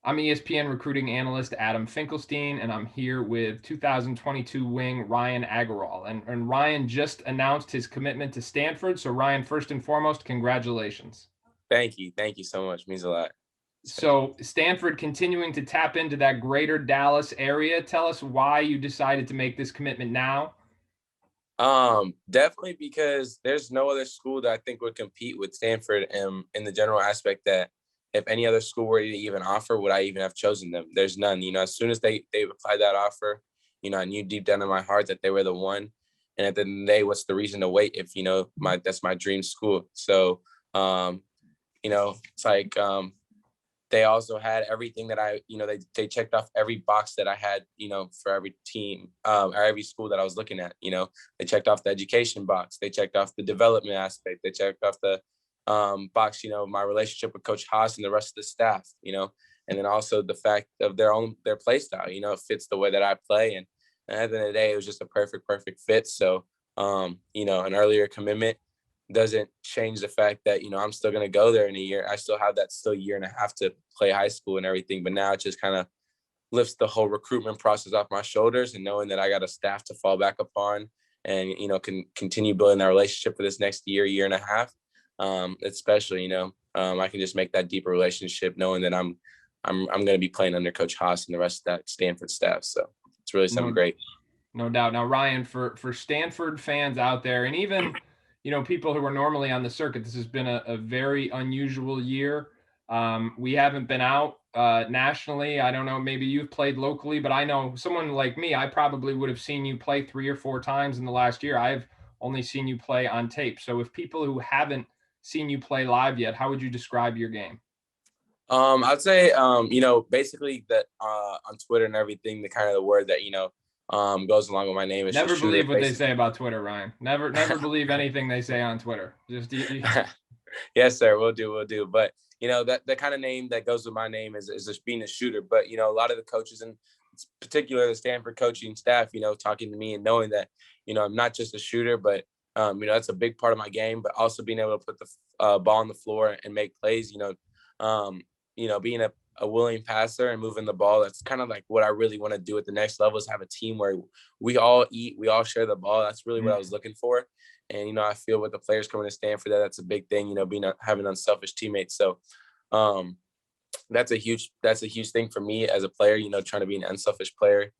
I'm ESPN recruiting analyst Adam Finkelstein, and I'm here with 2022 wing Ryan Agarwal. And Ryan just announced his commitment to Stanford. So, Ryan, first and foremost, congratulations. Thank you. Thank you so much. Means a lot. So, Stanford continuing to tap into that greater Dallas area. Tell us why you decided to make this commitment now. Definitely because there's no other school that I think would compete with Stanford in the general aspect that if any other school were to even offer, would I even have chosen them? There's none. As soon as they applied that offer, I knew deep down in my heart that they were the one. And at the end of the day, what's the reason to wait if my that's my dream school? So it's like they also had everything that they checked off every box that I had, for every team, or every school that I was looking at. They checked off the education box, they checked off the development aspect, they checked off the box, my relationship with Coach Haas and the rest of the staff, and then also the fact of their play style, it fits the way that I play. And at the end of the day, it was just a perfect fit. So an earlier commitment doesn't change the fact that I'm still going to go there in a year. I still have that still year and a half to play high school and everything, but now it just kind of lifts the whole recruitment process off my shoulders, and knowing that I got a staff to fall back upon and can continue building that relationship for this next year and a half. It's special. I can just make that deeper relationship knowing that I'm going to be playing under Coach Haas and the rest of that Stanford staff. So it's really something No, great. no doubt. Now, Ryan, for Stanford fans out there, and even people who are normally on the circuit, this has been a very unusual year. We haven't been out nationally. I don't know. Maybe you've played locally, but I know someone like me, I probably would have seen you play 3 or 4 times in the last year. I've only seen you play on tape. So, if people who haven't seen you play live yet, how would you describe your game? I'd say, basically that on Twitter and everything, the kind of the word that, goes along with my name is just Never shooter. believe what they say about Twitter, Ryan. Never believe anything they say on Twitter. Just Yes, sir. We'll do. But that the kind of name that goes with my name is just being a shooter. But a lot of the coaches, and particularly the Stanford coaching staff, talking to me and knowing that I'm not just a shooter, but that's a big part of my game. But also being able to put the ball on the floor and make plays. Being a willing passer and moving the ball. That's kind of like what I really want to do at the next level, is have a team where we all eat, we all share the ball. That's really what I was looking for. And, I feel with the players coming to Stanford, that's a big thing, having unselfish teammates. So um, that's a huge thing for me as a player, trying to be an unselfish player,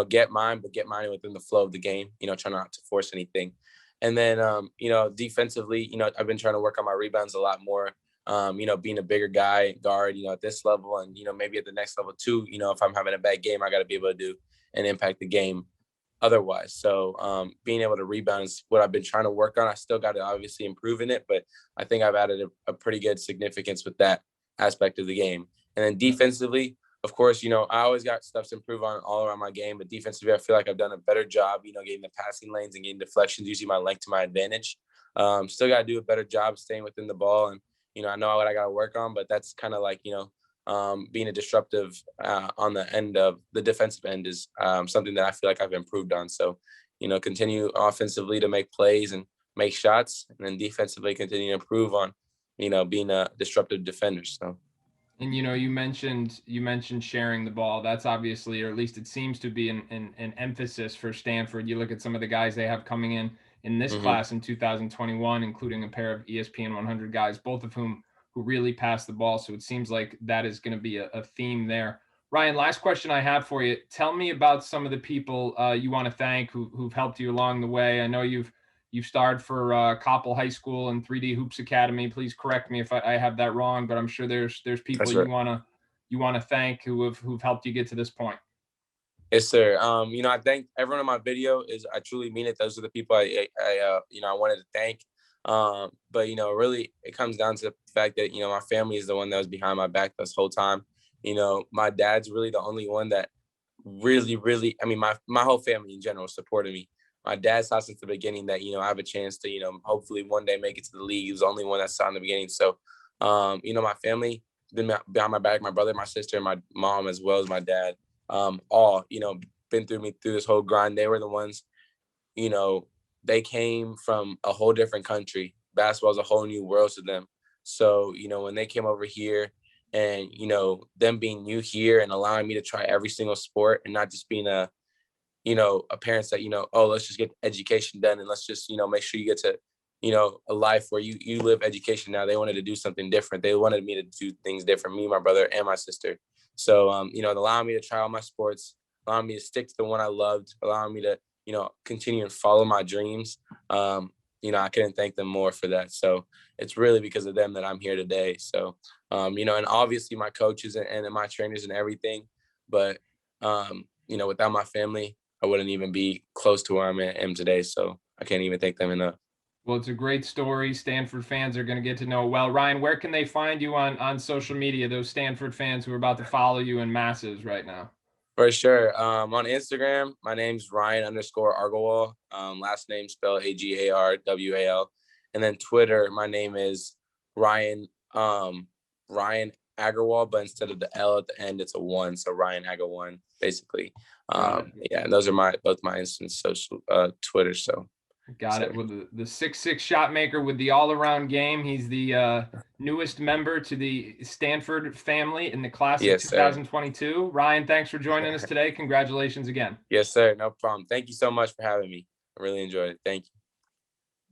get mine, but get mine within the flow of the game, try not to force anything. And then, defensively, I've been trying to work on my rebounds a lot more, being a bigger guy, guard, at this level, and, maybe at the next level too, if I'm having a bad game, I got to be able to do and impact the game otherwise. So being able to rebound is what I've been trying to work on. I still got to obviously improve in it, but I think I've added a pretty good significance with that aspect of the game. And then defensively, of course, I always got stuff to improve on all around my game, but defensively, I feel like I've done a better job, getting the passing lanes and getting deflections, using my length to my advantage. Still got to do a better job staying within the ball. And, I know what I got to work on, but that's kind of like, being a disruptive on the end of the defensive end is something that I feel like I've improved on. So, continue offensively to make plays and make shots, and then defensively continue to improve on, being a disruptive defender. So. And you mentioned sharing the ball. That's obviously, or at least it seems to be an emphasis for Stanford. You look at some of the guys they have coming in this Mm-hmm. class in 2021, including a pair of ESPN 100 guys, both of who really pass the ball. So it seems like that is going to be a theme there. Ryan, last question I have for you. Tell me about some of the people you want to thank who've helped you along the way. I know you've starred for Coppell High School and 3D Hoops Academy. Please correct me if I have that wrong, but I'm sure there's people That's right. you wanna thank who've helped you get to this point. Yes, sir. I thank everyone in my video. I truly mean it. Those are the people I wanted to thank. But really, it comes down to the fact that my family is the one that was behind my back this whole time. My dad's really the only one that really. I mean, my whole family in general supported me. My dad saw since the beginning that I have a chance to hopefully one day make it to the league. He was the only one that saw in the beginning. So, my family been behind my back. My brother, my sister, and my mom, as well as my dad, all been through me through this whole grind. They were the ones, you know they came from a whole different country. Basketball is a whole new world to them. So when they came over here and, you know, them being new here and allowing me to try every single sport and not just being a, you know, a parents that, you know, oh, let's just get education done and let's just, you know, make sure you get to, you know, a life where you live education. Now they wanted to do something different. They wanted me to do things different, me, my brother, and my sister. So, you know, allowing me to try all my sports, allowing me to stick to the one I loved, allowing me to, you know, continue and follow my dreams. You know, I couldn't thank them more for that. So it's really because of them that I'm here today. So, you know, and obviously my coaches and my trainers and everything, but, you know, without my family, I wouldn't even be close to where am today. So I can't even thank them enough. Well, it's a great story. Stanford fans are going to get to know well. Ryan, where can they find you on social media? Those Stanford fans who are about to follow you in masses right now. For sure. On Instagram, my name's Ryan_Agarwal. Last name spelled Agarwal. And then Twitter, my name is Ryan Ryan Agarwal, but instead of the L at the end, it's a one. So Ryan Agarwal, basically. Yeah, and those are both my instance social Twitter. So Got it. With the 6'6" shot maker with the all-around game. He's the newest member to the Stanford family in the class of yes, sir. 2022. Ryan, thanks for joining us today. Congratulations again. Yes, sir. No problem. Thank you so much for having me. I really enjoyed it. Thank you.